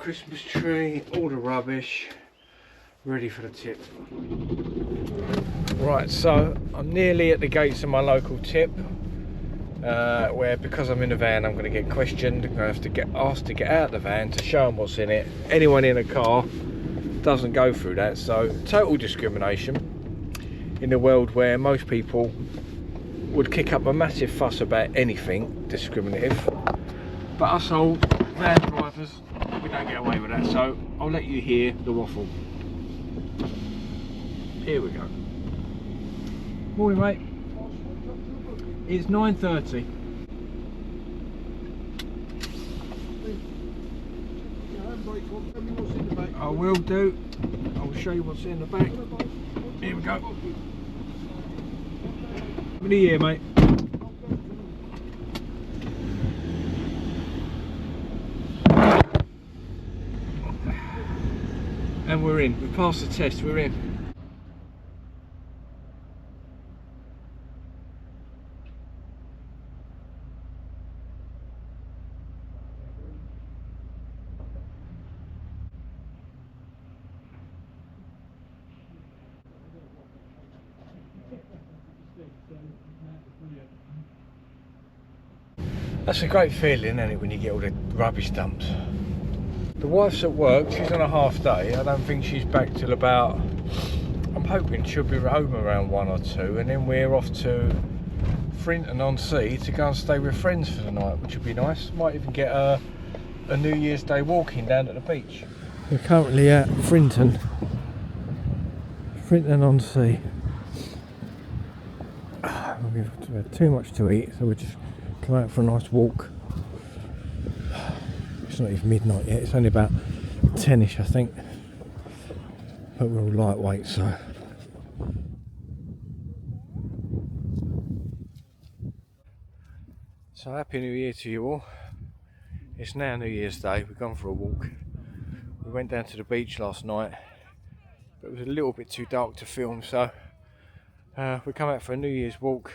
Christmas tree, all the rubbish, ready for the tip. Right, so I'm nearly at the gates of my local tip, where because I'm in the van I'm going to get questioned. I'm going to have to get asked to get out of the van to show them what's in it. Anyone in a car doesn't go through that, so total discrimination in a world where most people would kick up a massive fuss about anything discriminative. But us old van drivers, we don't get away with that, so I'll let you hear the waffle. Here we go. Morning, mate. It's 9:30. I will do. I'll show you what's in the back. Here we go. Good year, mate. And we're in. We passed the test. We're in. That's a great feeling, isn't it, when you get all the rubbish dumped. The wife's at work, she's on a half day. I don't think she's back till about, I'm hoping she'll be home around 1 or 2, and then we're off to Frinton-on-Sea to go and stay with friends for the night, which would be nice. Might even get a New Year's Day walking down at the beach. We're currently at Frinton-on-Sea. We've had too much to eat, so we're just come out for a nice walk. It's not even midnight yet, it's only about 10ish I think, but we're all lightweight, so happy New Year to you all. It's now New Year's Day. We've gone for a walk. We went down to the beach last night, but it was a little bit too dark to film, so we come out for a New Year's walk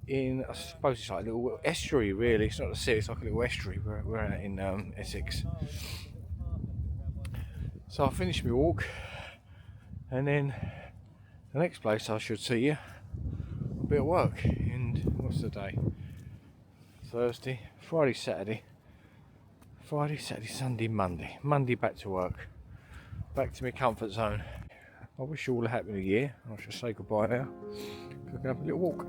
in, I suppose it's like a little estuary really. It's not a sea, it's like a little estuary. We're out in Essex. So I finished my walk, and then the next place I should see you will be at work. And what's the day? Thursday, Friday, Saturday, Sunday, Monday. Monday back to work, back to my comfort zone. I wish you all a happy New Year. I shall say goodbye now. Go have a little walk.